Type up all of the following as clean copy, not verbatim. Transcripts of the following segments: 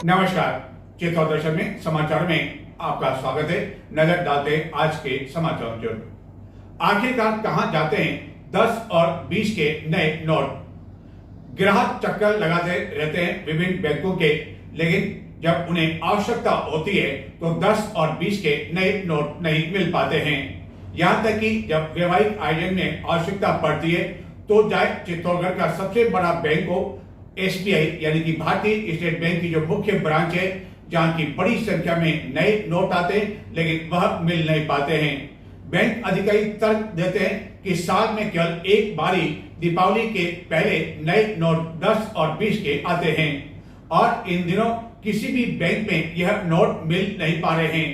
नमस्कार, चित्तौड़ दर्शन में समाचार में आपका स्वागत है। नजर डालते हैं आज के समाचार में। आखिरकार कहां जाते हैं 10 और 20 के नए नोट? ग्राहक चक्कर लगाते रहते हैं विभिन्न बैंकों के, लेकिन जब उन्हें आवश्यकता होती है तो 10 और 20 के नए नोट नहीं मिल पाते हैं। यहां तक कि जब वैवाहिक आयोजन में आवश्यकता पड़ती है तो चाहे चित्तौड़गढ़ का सबसे बड़ा बैंक हो, एसबीआई यानी कि भारतीय स्टेट बैंक की जो मुख्य ब्रांच है, जहां की बड़ी संख्या में नए नोट आते हैं लेकिन वह मिल नहीं पाते हैं। बैंक अधिकारी तर्क देते हैं कि साल में केवल एक बार ही दीपावली के पहले नए नोट 10 और 20 के आते हैं और इन दिनों किसी भी बैंक में यह नोट मिल नहीं पा रहे हैं।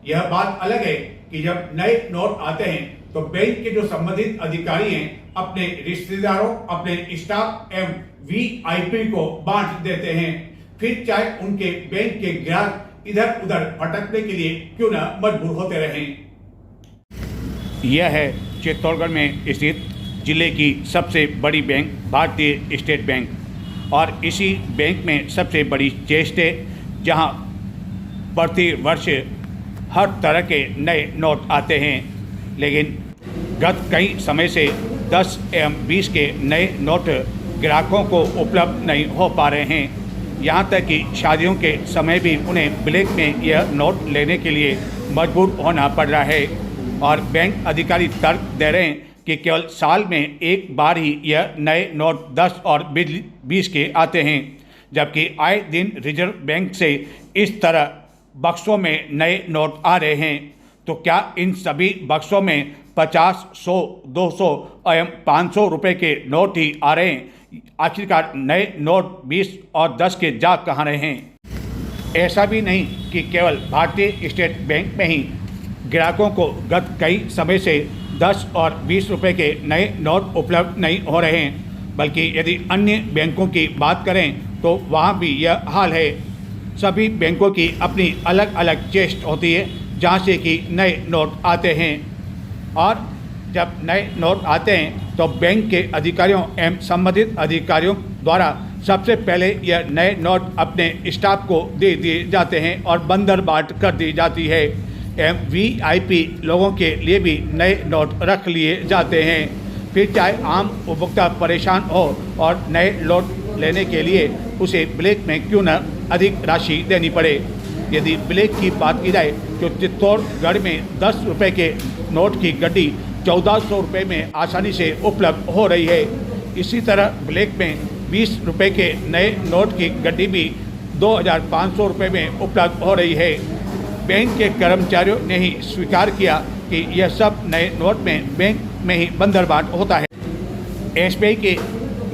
यह बात अलग है कि जब नए नोट आते हैं तो बैंक के जो संबंधित अधिकारी हैं अपने रिश्तेदारों, अपने स्टाफ एवं वीआईपी को बांट देते हैं, फिर चाहे उनके बैंक के ग्राहक इधर उधर भटकने के लिए क्यों न मजबूर होते रहें। यह है चित्तौड़गढ़ में स्थित जिले की सबसे बड़ी बैंक भारतीय स्टेट बैंक और इसी बैंक में सबसे बड़ी चेस्ट है, जहां प्रति वर्ष हर तरह के नए नोट आते हैं, लेकिन गत कई समय से 10 एवं 20 के नए नोट ग्राहकों को उपलब्ध नहीं हो पा रहे हैं। यहां तक कि शादियों के समय भी उन्हें ब्लैक में यह नोट लेने के लिए मजबूर होना पड़ रहा है और बैंक अधिकारी तर्क दे रहे हैं कि केवल साल में एक बार ही यह नए नोट 10 और 20 के आते हैं, जबकि आए दिन रिजर्व बैंक से इस तरह बक्सों में नए नोट आ रहे हैं। तो क्या इन सभी बक्सों में 50, 100, 200 एवं 500 रुपये के नोट ही आ रहे हैं? आखिरकार नए नोट 20 और 10 के जा कहाँ रहे हैं? ऐसा भी नहीं कि केवल भारतीय स्टेट बैंक में ही ग्राहकों को गत कई समय से 10 और 20 रुपये के नए नोट उपलब्ध नहीं हो रहे हैं, बल्कि यदि अन्य बैंकों की बात करें तो वहाँ भी यह हाल है। सभी बैंकों की अपनी अलग अलग चेस्ट होती है जहाँ से कि नए नोट आते हैं और जब नए नोट आते हैं तो बैंक के अधिकारियों एवं संबंधित अधिकारियों द्वारा सबसे पहले यह नए नोट अपने स्टाफ को दे दिए जाते हैं और बंदरबाट कर दी जाती है एवं वीआईपी लोगों के लिए भी नए नोट रख लिए जाते हैं। फिर चाहे आम उपभोक्ता परेशान हो और नए नोट लेने के लिए उसे ब्लैक में क्यों न अधिक राशि देनी पड़े। यदि ब्लैक की बात की जाए तो चित्तौड़गढ़ में 10 रुपये के नोट की गड्डी 1400 रुपये में आसानी से उपलब्ध हो रही है। इसी तरह ब्लैक में 20 रुपये के नए नोट की गड्डी भी 2500 रुपये में उपलब्ध हो रही है। बैंक के कर्मचारियों ने ही स्वीकार किया कि यह सब नए नोट में बैंक में ही बंदरबाट होता है। एसबीआई के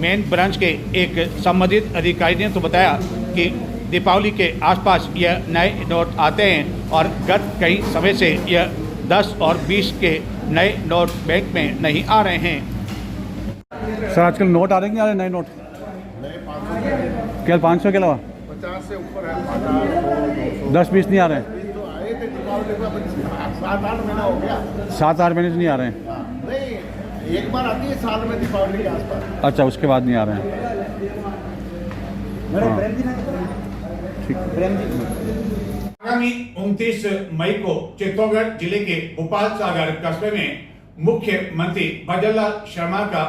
मेन ब्रांच के एक संबंधित अधिकारी ने तो बताया कि दीपावली के आसपास यह नए नोट आते हैं और गत कई समय से यह 10 और 20 के नए नोट बैंक में नहीं आ रहे हैं। सर आजकल नोट आ रहे हैं, आ रहे नए नोट? केवल 500 के अलावा 50 से ऊपर है। 10-20 नहीं आ रहे हैं? 7-8 महीना हो गया। 7-8 महीने से नहीं आ रहे हैं? नहीं, एक बार आती है साल में दीपावली के आसपास। अच्छा, उसके बाद नहीं आ रहे हैं। ठीक। आगामी 29 मई को चित्तौड़गढ़ जिले के भोपाल सागर कस्बे में मुख्यमंत्री भजनलाल शर्मा का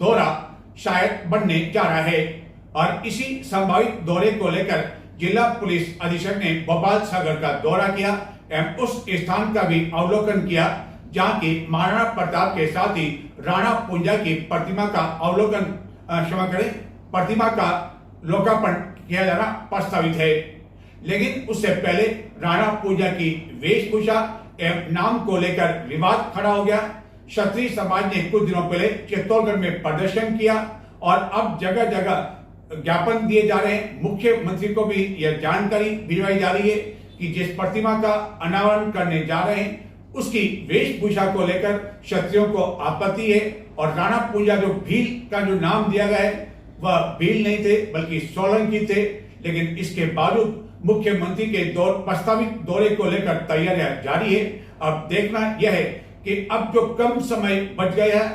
दौरा शायद बढ़ने जा रहा है और इसी संभावित दौरे को लेकर जिला पुलिस अधीक्षक ने भोपाल सागर का दौरा किया एवं उस स्थान का भी अवलोकन किया जहां की महाराणा प्रताप के साथ ही राणा पूंजा की प्रतिमा का अवलोकन प्रतिमा का लोकार्पण किया जाना प्रस्तावित है। लेकिन उससे पहले राणा पूंजा की वेशभूषा एवं नाम को लेकर विवाद खड़ा हो गया। क्षत्रिय समाज ने कुछ दिनों पहले चित्तौड़गढ़ में प्रदर्शन किया और अब जगह जगह ज्ञापन दिए जा रहे हैं। मुख्यमंत्री को भी यह जानकारी भिजवाई जा रही है कि जिस प्रतिमा का अनावरण करने जा रहे हैं उसकी वेशभूषा को लेकर क्षत्रियों को आपत्ति है और राणा पूंजा जो भील का जो नाम दिया गया है वह भील नहीं थे बल्कि सोलंकी थे। लेकिन इसके बावजूद मुख्यमंत्री के प्रस्तावित दौरे को लेकर तैयारियां जारी है। अब देखना यह है कि अब जो कम समय बच गया है,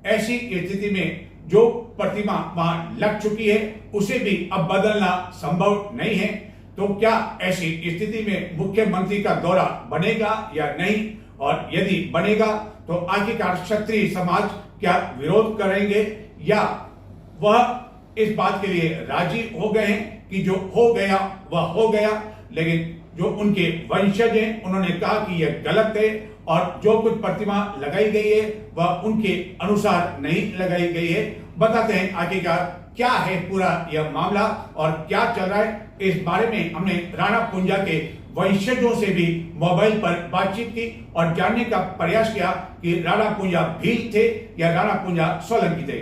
ऐसी स्थिति में जो प्रतिमा वहां लग चुकी है उसे भी अब बदलना संभव नहीं है। तो क्या ऐसी स्थिति में मुख्यमंत्री का दौरा बनेगा या नहीं, और यदि बनेगा तो आखिरकार क्षत्रिय समाज क्या विरोध करेंगे या वह इस बात के लिए राजी हो गए हैं कि जो हो गया वह हो गया, लेकिन जो उनके वंशज हैं उन्होंने कहा कि यह गलत है और जो कुछ प्रतिमा लगाई गई है वह उनके अनुसार नहीं लगाई गई है। बताते हैं आखिरकार क्या है पूरा यह मामला और क्या चल रहा है। इस बारे में हमने राणा पूंजा के वंशजों से भी मोबाइल पर बातचीत की और जानने का प्रयास किया कि राणा पूंजा भील थे या राणा पूंजा सोलंकी थे।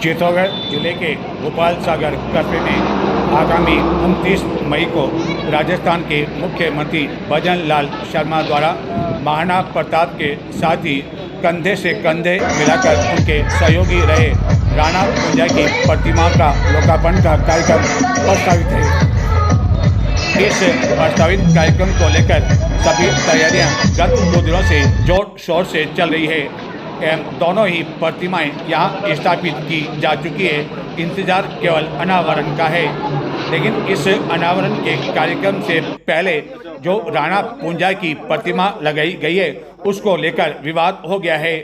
चित्तौड़गढ़ जिले के भोपाल सागर कस्बे में आगामी 29 मई को राजस्थान के मुख्यमंत्री भजन लाल शर्मा द्वारा महाराणा प्रताप के साथ ही कंधे से कंधे मिलाकर उनके सहयोगी रहे राणा पूंजा की प्रतिमा का लोकार्पण का कार्यक्रम प्रस्तावित है। इस प्रस्तावित कार्यक्रम को लेकर सभी तैयारियां गत 2 दिनों से जोर शोर से चल रही है एवं दोनों ही प्रतिमाएं यहां स्थापित की जा चुकी है। इंतजार केवल अनावरण का है, लेकिन इस अनावरण के कार्यक्रम से पहले जो राणा पूंजा की प्रतिमा लगाई गई है उसको लेकर विवाद हो गया है।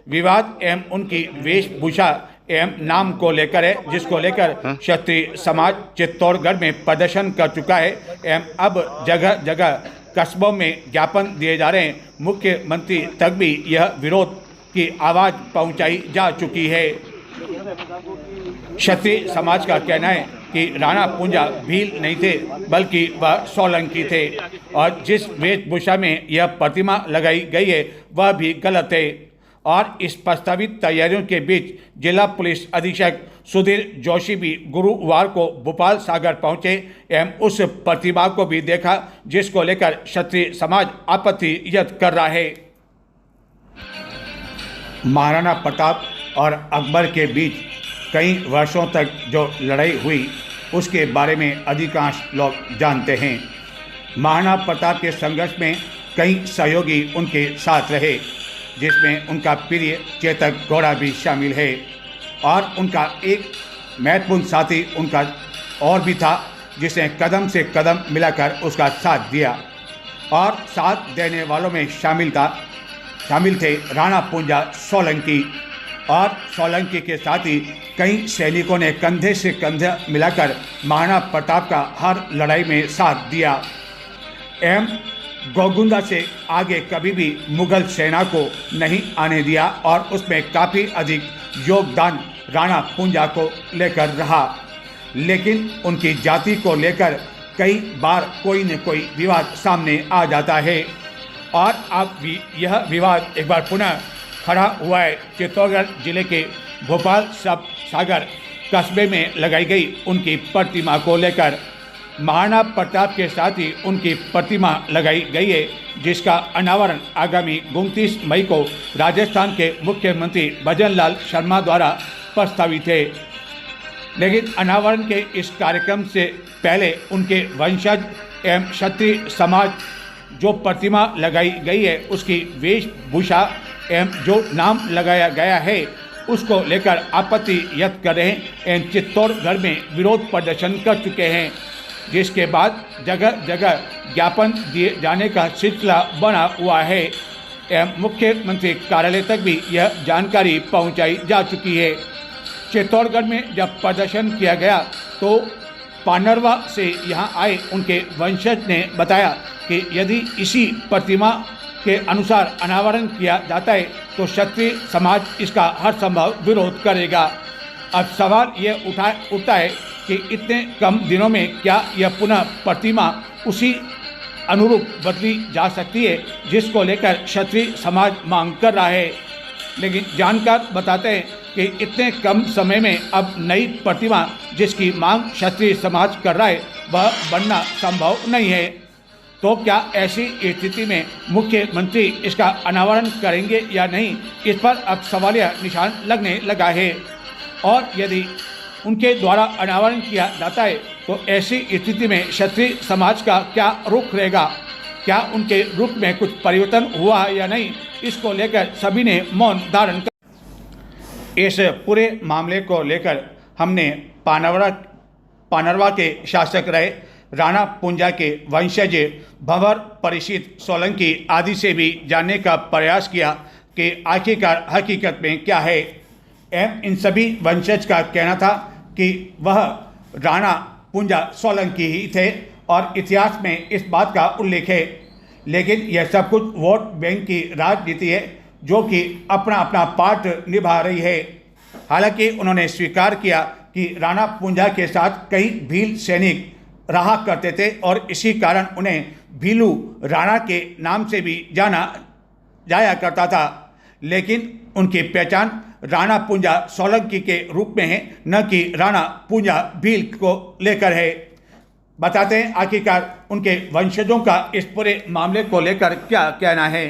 विवाद एवं उनकी वेशभूषा एवं नाम को लेकर है, जिसको लेकर क्षत्रिय समाज चित्तौड़गढ़ में प्रदर्शन कर चुका है एवं अब जगह जगह कस्बों में ज्ञापन दिए जा रहे हैं। मुख्यमंत्री तक भी यह विरोध की आवाज़ पहुंचाई जा चुकी है। क्षत्रिय समाज का कहना है कि राणा पूंजा भील नहीं थे बल्कि वह सोलंकी थे और जिस वेशभूषा में यह प्रतिमा लगाई गई है वह भी गलत है। और इस प्रस्तावित तैयारियों के बीच जिला पुलिस अधीक्षक सुधीर जोशी भी गुरुवार को भोपाल सागर पहुंचे एवं उस प्रतिमा को भी देखा, जिसको लेकर क्षत्रिय समाज आपत्ति व्यक्त कर रहा है। महाराणा प्रताप और अकबर के बीच कई वर्षों तक जो लड़ाई हुई उसके बारे में अधिकांश लोग जानते हैं। महाराणा प्रताप के संघर्ष में कई सहयोगी उनके साथ रहे, जिसमें उनका प्रिय चेतक घोड़ा भी शामिल है और उनका एक महत्वपूर्ण साथी उनका और भी था जिसने कदम से कदम मिलाकर उसका साथ दिया और साथ देने वालों में शामिल थे राणा पूंजा सोलंकी। और सोलंकी के साथ ही कई सैनिकों ने कंधे से कंधा मिलाकर महाराणा प्रताप का हर लड़ाई में साथ दिया एवं गोगुंदा से आगे कभी भी मुगल सेना को नहीं आने दिया और उसमें काफ़ी अधिक योगदान राणा पूंजा को लेकर रहा। लेकिन उनकी जाति को लेकर कई बार कोई न कोई विवाद सामने आ जाता है और अब भी यह विवाद एक बार पुनः खड़ा हुआ है। चित्तौड़गढ़ जिले के भोपाल सागर कस्बे में लगाई गई उनकी प्रतिमा को लेकर महाराणा प्रताप के साथ ही उनकी प्रतिमा लगाई गई है, जिसका अनावरण आगामी 29 मई को राजस्थान के मुख्यमंत्री भजन लाल शर्मा द्वारा प्रस्तावित है। लेकिन अनावरण के इस कार्यक्रम से पहले उनके वंशज एवं क्षत्रिय समाज जो प्रतिमा लगाई गई है उसकी वेशभूषा एवं जो नाम लगाया गया है उसको लेकर आपत्ति व्यक्त कर रहे हैं एवं चित्तौड़गढ़ में विरोध प्रदर्शन कर चुके हैं, जिसके बाद जगह जगह ज्ञापन दिए जाने का सिलसिला बना हुआ है एवं मुख्यमंत्री कार्यालय तक भी यह जानकारी पहुंचाई जा चुकी है। चित्तौड़गढ़ में जब प्रदर्शन किया गया तो पानरवा से यहां आए उनके वंशज ने बताया कि यदि इसी प्रतिमा के अनुसार अनावरण किया जाता है तो क्षत्रिय समाज इसका हर संभव विरोध करेगा। अब सवाल यह उठता है कि इतने कम दिनों में क्या यह पुनः प्रतिमा उसी अनुरूप बदली जा सकती है जिसको लेकर क्षत्रिय समाज मांग कर रहा है। लेकिन जानकार बताते हैं कि इतने कम समय में अब नई प्रतिमा जिसकी मांग क्षत्रिय समाज कर रहा है वह बनना संभव नहीं है। तो क्या ऐसी स्थिति में मुख्यमंत्री इसका अनावरण करेंगे या नहीं, इस पर अब सवालिया निशान लगने लगा है। और यदि उनके द्वारा अनावरण किया जाता है तो ऐसी स्थिति में क्षत्रिय समाज का क्या रुख रहेगा, क्या उनके रुख में कुछ परिवर्तन हुआ है या नहीं, इसको लेकर सभी ने मौन धारण कर। इस पूरे मामले को लेकर हमने पानवरा पानरवा के शासक रहे राणा पूंजा के वंशज भंवर परिषित सोलंकी आदि से भी जानने का प्रयास किया कि आखिरकार हकीकत में क्या है। एवं इन सभी वंशज का कहना था कि वह राणा पूंजा सोलंकी ही थे और इतिहास में इस बात का उल्लेख है। लेकिन यह सब कुछ वोट बैंक की राजनीति है जो कि अपना अपना पार्ट निभा रही है। हालांकि उन्होंने स्वीकार किया कि राणा पूंजा के साथ कई भील सैनिक रहा करते थे और इसी कारण उन्हें भीलू राणा के नाम से भी जाना जाया करता था। लेकिन उनकी पहचान राणा पूंजा सोलंकी के रूप में है, न कि राणा पूंजा भील को लेकर है। बताते हैं आखिरकार उनके वंशजों का इस पूरे मामले को लेकर क्या कहना है।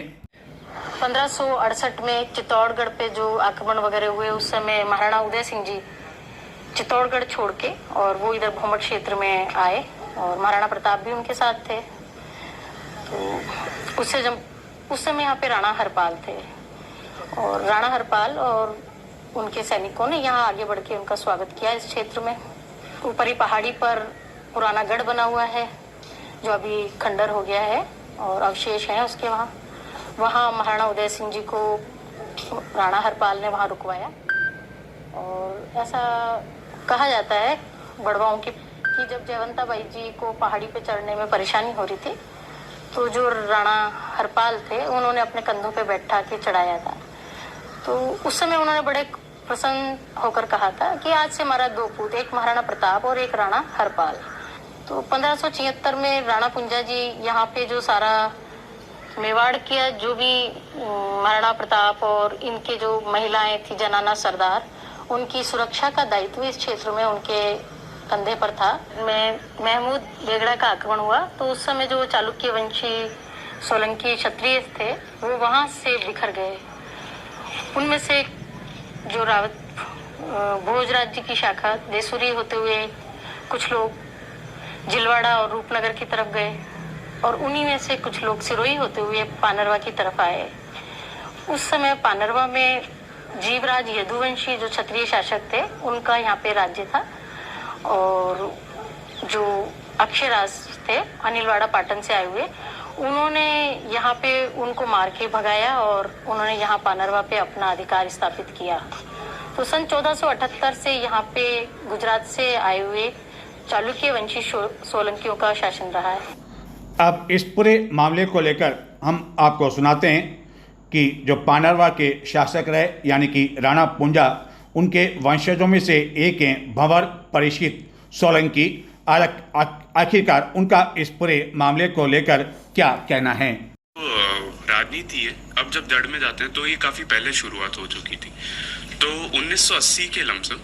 1568 में चित्तौड़गढ़ पे जो आक्रमण वगैरह हुए उस समय महाराणा उदय सिंह जी चित्तौड़गढ़ छोड़ के और वो इधर भोमट क्षेत्र में आए और महाराणा प्रताप भी उनके साथ थे। तो उस समय यहाँ पे राणा हरपाल थे और राणा हरपाल और उनके सैनिकों ने यहाँ आगे बढ़ के उनका स्वागत किया। इस क्षेत्र में ऊपरी पहाड़ी पर पुराना गढ़ बना हुआ है जो अभी खंडर हो गया है और अवशेष हैं उसके। वहाँ महाराणा उदय सिंह जी को राणा हरपाल ने वहाँ रुकवाया और ऐसा कहा जाता है बड़वाओं की कि जब जयवंता बाई जी को पहाड़ी पे चढ़ने में परेशानी हो रही थी तो जो राणा हरपाल थे उन्होंने अपने कंधों पे बैठा के चढ़ाया था। तो उस समय उन्होंने बड़े प्रसन्न होकर कहा था कि आज से हमारा 2 पूत, एक महाराणा प्रताप और एक राणा हरपाल। तो 1576 में राणा पूंजा जी यहाँ पे जो सारा मेवाड़ किया, जो भी महाराणा प्रताप और इनके जो महिलाएं थी जनाना सरदार, उनकी सुरक्षा का दायित्व इस क्षेत्र में उनके कंधे पर था। महमूद बेगड़ा का आक्रमण हुआ तो उस समय जो चालुक्य वंशी सोलंकी क्षत्रिय थे वो वहां से बिखर गए। उनमें से जो रावत भोज राज्य की शाखा देसुरी होते हुए कुछ लोग जिलवाड़ा और रूपनगर की तरफ गए और उन्हीं में से कुछ लोग सिरोही होते हुए पानरवा की तरफ आए। उस समय पानरवा में जीवराज यदुवंशी जो क्षत्रिय शासक थे उनका यहाँ पे राज्य था और जो अक्षराज थे अनिलवाड़ा पाटन से आए हुए, उन्होंने यहाँ पे उनको मार के भगाया और उन्होंने यहाँ पानरवा पे अपना अधिकार स्थापित किया। तो सन 1478 से यहाँ पे गुजरात से आए हुए चालुक्य वंशी सोलंकियों का शासन रहा है। अब इस पूरे मामले को लेकर हम आपको सुनाते हैं कि जो पानरवा के शासक रहे यानी कि राणा पूंजा, उनके वंशजों में से एक हैं भंवर परिषित सोलंकी। आखिरकार उनका इस पूरे मामले को लेकर क्या कहना है। राजनीति है, अब जब जड़ में जाते हैं तो ये काफ़ी पहले शुरुआत हो चुकी थी। तो 1980 के लमसम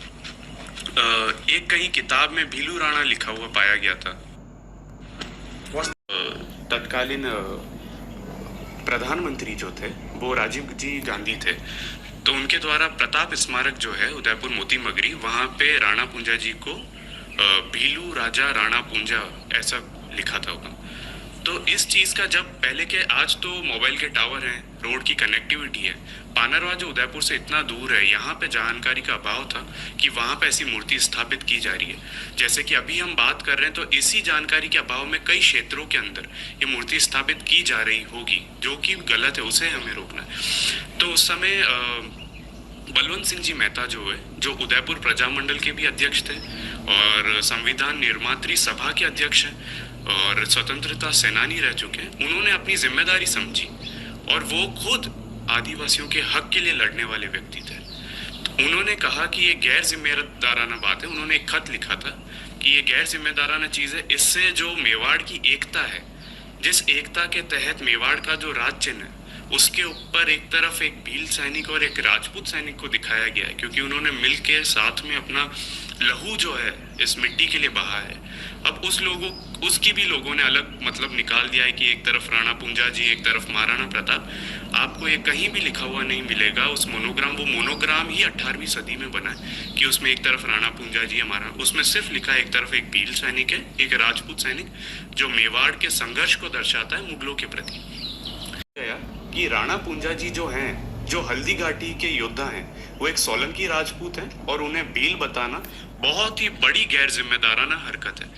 एक कहीं किताब में भीलू राणा लिखा हुआ पाया गया था। तत्कालीन प्रधानमंत्री जो थे वो राजीव जी गांधी थे, तो उनके द्वारा प्रताप स्मारक जो है उदयपुर मोती मगरी, वहाँ पे राणा पूंजा जी को भीलू राजा राणा पूंजा ऐसा लिखा था उन्होंने। तो इस चीज़ का जब पहले के, आज तो मोबाइल के टावर हैं, रोड की कनेक्टिविटी है, पानरवा जो उदयपुर से इतना दूर है, यहाँ पे जानकारी का अभाव था कि वहाँ पे ऐसी मूर्ति स्थापित की जा रही है। जैसे कि अभी हम बात कर रहे हैं तो इसी जानकारी के अभाव में कई क्षेत्रों के अंदर ये मूर्ति स्थापित की जा रही होगी, जो कि गलत है, उसे हमें रोकना है। तो उस समय बलवंत सिंह जी मेहता जो है, जो उदयपुर प्रजामंडल के भी अध्यक्ष थे और संविधान निर्मात्री सभा के अध्यक्ष हैं और स्वतंत्रता सेनानी रह चुके हैं, उन्होंने अपनी जिम्मेदारी समझी और वो खुद आदिवासियों के हक के लिए लड़ने वाले व्यक्ति थे। तो उन्होंने कहा कि ये गैर जिम्मेदाराना बात है। उन्होंने एक खत लिखा था कि ये गैर जिम्मेदाराना चीज़ है, इससे जो मेवाड़ की एकता है, जिस एकता के तहत मेवाड़ का जो राज चिन्ह है, उसके ऊपर एक तरफ एक भील सैनिक और एक राजपूत सैनिक को दिखाया गया है, क्योंकि उन्होंने मिल के साथ में अपना लहू जो है इस मिट्टी के लिए बहा है। अब उसकी भी लोगों ने अलग मतलब निकाल दिया है कि एक तरफ राणा पूंजा जी, एक तरफ महाराणा प्रताप। आपको ये कहीं भी लिखा हुआ नहीं मिलेगा। उस मोनोग्राम, वो मोनोग्राम ही 18वीं सदी में बना है कि उसमें एक तरफ राणा पूंजा जी हमारा, उसमें सिर्फ लिखा है एक तरफ एक भील सैनिक है, एक राजपूत सैनिक, जो मेवाड़ के संघर्ष को दर्शाता है मुगलों के प्रति। कि राणा पूंजा जी जो हैं, जो हल्दी घाटी के योद्धा हैं वो एक सोलंकी राजपूत हैं और उन्हें भील बताना बहुत ही बड़ी गैर जिम्मेदाराना हरकत है।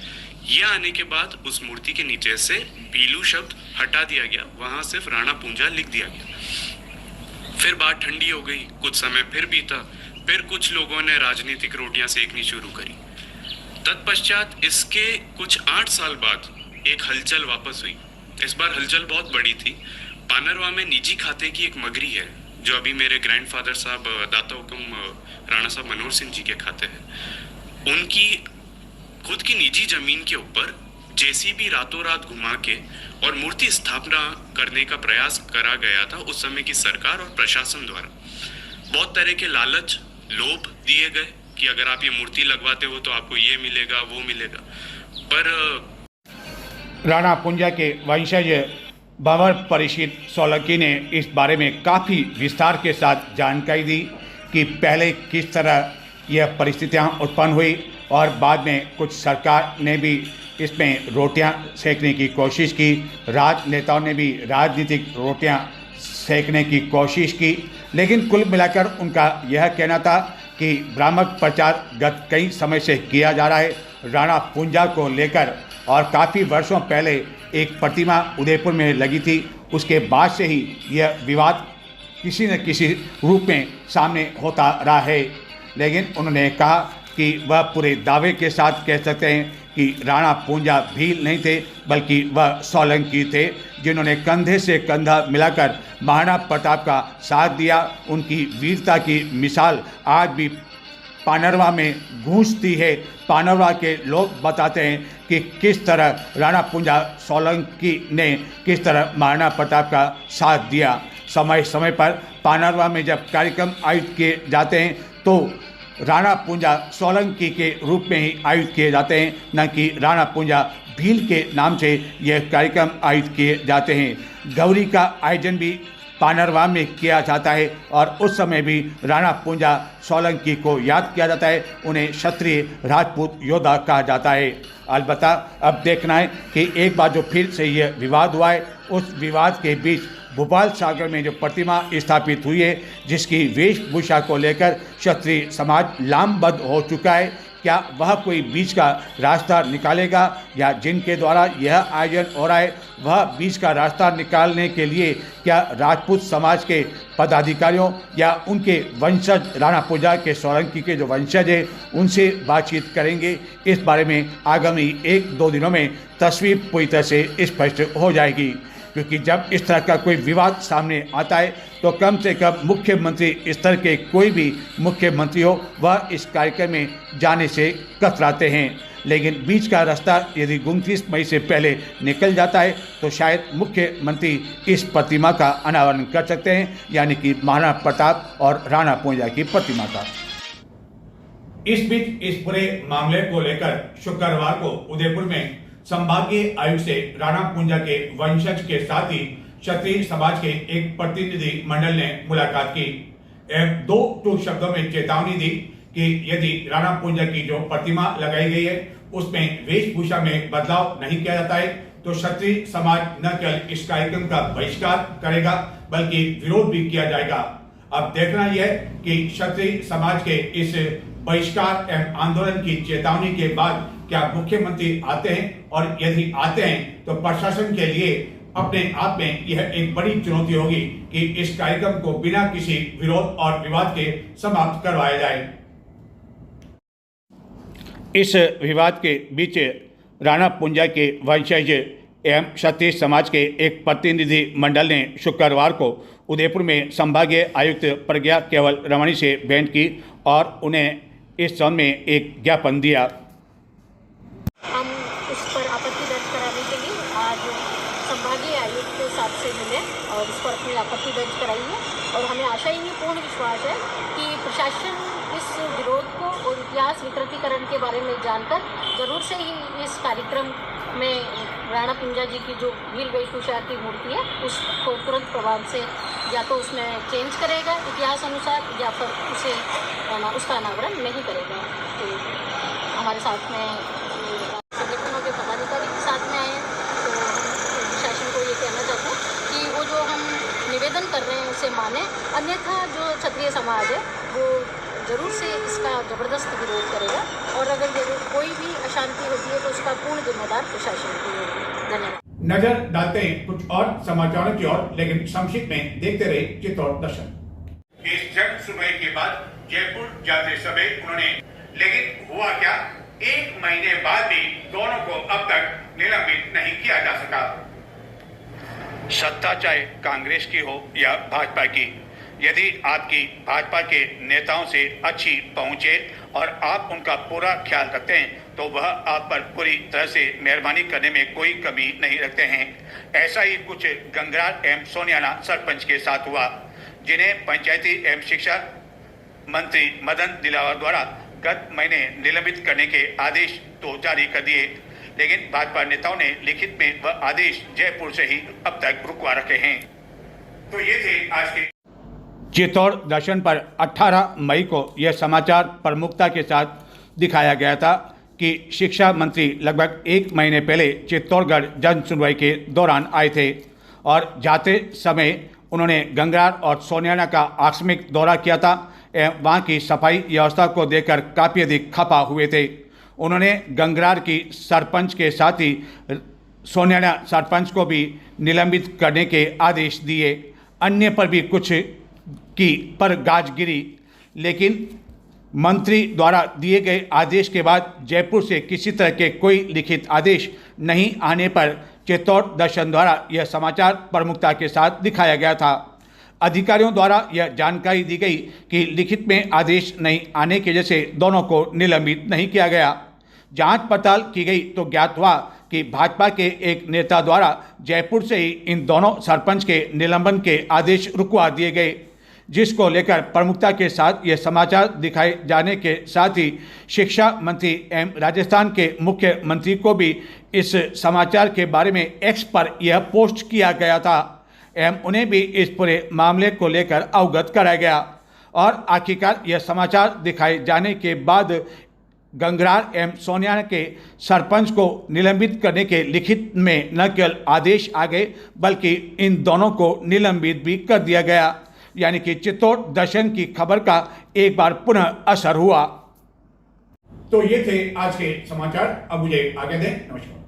यह आने के बाद उस मूर्ति के नीचे से भीलू शब्द हटा दिया गया, वहां सिर्फ राणा पूंजा लिख दिया गया। फिर बात ठंडी हो गई, कुछ समय फिर बीता, फिर कुछ लोगों ने राजनीतिक रोटियां सेकनी शुरू करी। तत्पश्चात इसके कुछ 8 साल बाद एक हलचल वापस हुई। इस बार हलचल बहुत बड़ी थी। पानरवा में निजी खाते की एक मगरी है जो अभी मेरे ग्रैंडफादर साहब दाता हुकुम राणा साहब मनोहर सिंह जी के खाते हैं। उनकी खुद की निजी जमीन के ऊपर जेसीबी रातों रात घुमा के और मूर्ति स्थापना करने का प्रयास करा गया था उस समय की सरकार और प्रशासन द्वारा। बहुत तरह के लालच, लोभ दिए गए कि अगर आप ये मूर्ति लगवाते हो तो आपको ये मिलेगा, वो मिलेगा। पर राणा पूंजा के वंशज बाबर परिषद सोलंकी ने इस बारे में काफ़ी विस्तार के साथ जानकारी दी कि पहले किस तरह यह परिस्थितियां उत्पन्न हुई और बाद में कुछ सरकार ने भी इसमें रोटियां सेकने की कोशिश की, राजनेताओं ने भी राजनीतिक रोटियां सेकने की कोशिश की। लेकिन कुल मिलाकर उनका यह कहना था कि भ्रामक प्रचार गत कई समय से किया जा रहा है राणा पूंजा को लेकर, और काफ़ी वर्षों पहले एक प्रतिमा उदयपुर में लगी थी, उसके बाद से ही यह विवाद किसी न किसी रूप में सामने होता रहा है। लेकिन उन्होंने कहा कि वह पूरे दावे के साथ कह सकते हैं कि राणा पूंजा भील नहीं थे बल्कि वह सोलंकी थे, जिन्होंने कंधे से कंधा मिलाकर महाराणा प्रताप का साथ दिया। उनकी वीरता की मिसाल आज भी पानरवा में गूंजती है। पानरवा के लोग बताते हैं कि किस तरह राणा पूंजा सोलंकी ने किस तरह महाराणा प्रताप का साथ दिया। समय समय पर पानरवा में जब कार्यक्रम आयोजित किए जाते हैं तो राणा पूंजा सोलंकी के रूप में ही आयोजित किए जाते हैं, न कि राणा पूंजा भील के नाम से यह कार्यक्रम आयोजित किए जाते हैं। गौरी का आयोजन भी पानरवा में किया जाता है और उस समय भी राणा पूंजा सोलंकी को याद किया जाता है, उन्हें क्षत्रिय राजपूत योद्धा कहा जाता है। अलबत्ता अब देखना है कि एक बार जो फिर से यह विवाद हुआ है, उस विवाद के बीच भोपाल सागर में जो प्रतिमा स्थापित हुई है, जिसकी वेशभूषा को लेकर क्षत्रिय समाज लामबद्ध हो चुका है, क्या वह कोई बीच का रास्ता निकालेगा या जिनके द्वारा यह आयोजन हो रहा है वह बीच का रास्ता निकालने के लिए क्या राजपूत समाज के पदाधिकारियों या उनके वंशज राणा पूंजा के सोलंकी के जो वंशज हैं उनसे बातचीत करेंगे। इस बारे में आगामी 1-2 दिनों में तस्वीर पूरी तरह से स्पष्ट हो जाएगी, क्योंकि जब इस तरह का कोई विवाद सामने आता है तो कम से कम मुख्यमंत्री स्तर के कोई भी मुख्यमंत्री हो वह इस कार्यक्रम में जाने से कतराते हैं। लेकिन बीच का रास्ता यदि 29 मई से पहले निकल जाता है तो शायद मुख्यमंत्री इस प्रतिमा का अनावरण कर सकते हैं, यानी कि महाराणा प्रताप और राणा पूंजा की प्रतिमा का। इस बीच इस पूरे मामले को लेकर शुक्रवार को उदयपुर में संभागीय आयुक्त से राणा पूंजा के वंशज के साथ ही क्षत्रिय समाज के एक प्रतिनिधि मंडल ने मुलाकात की एवं 2 टूक शब्दों में चेतावनी दी कि यदि राणा पूंजा की जो प्रतिमा लगाई गई है उसमें वेशभूषा में बदलाव नहीं किया जाता है तो क्षत्रिय समाज न केवल इस कार्यक्रम का बहिष्कार करेगा बल्कि विरोध भी किया जाएगा। अब देखना यह है कि क्षत्रिय समाज के इस बहिष्कार एवं आंदोलन की चेतावनी के बाद क्या मुख्यमंत्री आते हैं, और यदि आते हैं तो प्रशासन के लिए अपने आप में यह एक बड़ी चुनौती होगी कि इस कार्यक्रम को बिना किसी विरोध और विवाद के समाप्त करवाया जाए। इस विवाद के बीच राणा पूंजा के वंशज एवं क्षत्रिय समाज के एक प्रतिनिधि मंडल ने शुक्रवार को उदयपुर में संभागीय आयुक्त प्रज्ञा केवल रमणी से भेंट की और उन्हें इस संबंध में एक ज्ञापन दिया। हम इस पर आपत्ति दर्ज कराने के लिए आज संभागीय आयुक्त के साथ से मिले और इस पर अपनी आपत्ति दर्ज कराई है और हमें आशा ही पूर्ण विश्वास है कि प्रशासन इस विरोध को और इतिहास विकृतीकरण के बारे में जानकर जरूर से ही इस कार्यक्रम में राणा पूंजा जी की जो भील वेशभूषा की मूर्ति है उसको तुरंत प्रभाव से या तो उसमें चेंज करेगा इतिहास अनुसार या फिर उसे उसका अनावरण नहीं करेगा। तो हमारे साथ में संगठनों के पदाधिकारी के साथ में आए तो हम प्रशासन को ये कहना चाहते हैं कि वो जो हम निवेदन कर रहे हैं इसे माने, अन्यथा जो क्षत्रिय समाज है वो जरूर से इसका जबरदस्त विरोध करेगा और अगर जरूर कोई भी अशांति होती है तो उसका पूर्ण जिम्मेदार प्रशासन की होगी। धन्यवाद। नजर डालते हैं कुछ और समाचारों की ओर, लेकिन संक्षिप्त में देखते रहे चित्तौड़ दर्शन। इस जन सुनवाई के बाद जयपुर जाते समय उन्होंने, लेकिन हुआ क्या, 1 महीने बाद भी दोनों को अब तक निलंबित नहीं किया जा सका। सत्ता चाहे कांग्रेस की हो या भाजपा की, यदि आपकी भाजपा के नेताओं से अच्छी पहुंच है और आप उनका पूरा ख्याल रखते हैं तो वह आप पर पूरी तरह से मेहरबानी करने में कोई कमी नहीं रखते हैं। ऐसा ही कुछ गंगरार एवं सोनियाना सरपंच के साथ हुआ, जिन्हें पंचायती एवं शिक्षा मंत्री मदन दिलावर द्वारा गत महीने निलंबित करने के आदेश तो जारी कर दिए, लेकिन भाजपा नेताओं ने लिखित में वह आदेश जयपुर से ही अब तक रुकवा रखे हैं। तो ये थे आज के चित्तौड़ दर्शन पर 18 मई को यह समाचार प्रमुखता के साथ दिखाया गया था कि शिक्षा मंत्री लगभग 1 महीने पहले चित्तौड़गढ़ जन सुनवाई के दौरान आए थे और जाते समय उन्होंने गंगरार और सोनियाना का आकस्मिक दौरा किया था एवं वहाँ की सफाई व्यवस्था को देखकर काफ़ी अधिक खपा हुए थे। उन्होंने गंगरार की सरपंच के साथ ही सोनियाना सरपंच को भी निलंबित करने के आदेश दिए। अन्य पर भी कुछ की पर गाज गिरी, लेकिन मंत्री द्वारा दिए गए आदेश के बाद जयपुर से किसी तरह के कोई लिखित आदेश नहीं आने पर चित्तौड़ दर्शन द्वारा यह समाचार प्रमुखता के साथ दिखाया गया था। अधिकारियों द्वारा यह जानकारी दी गई कि लिखित में आदेश नहीं आने की वजह से दोनों को निलंबित नहीं किया गया। जांच पड़ताल की गई तो ज्ञात हुआ कि भाजपा के एक नेता द्वारा जयपुर से ही इन दोनों सरपंच के निलंबन के आदेश रुकवा दिए गए, जिसको लेकर प्रमुखता के साथ यह समाचार दिखाए जाने के साथ ही शिक्षा मंत्री एवं राजस्थान के मुख्यमंत्री को भी इस समाचार के बारे में एक्स पर यह पोस्ट किया गया था एवं उन्हें भी इस पूरे मामले को लेकर अवगत कराया गया। और आखिरकार यह समाचार दिखाए जाने के बाद गंगरार एवं सोनियाना के सरपंच को निलंबित करने के लिखित में न केवल आदेश आ गए बल्कि इन दोनों को निलंबित भी कर दिया गया, यानी कि चित्तौड़ दर्शन की खबर का एक बार पुनः असर हुआ। तो ये थे आज के समाचार। अब मुझे आगे दें। नमस्कार।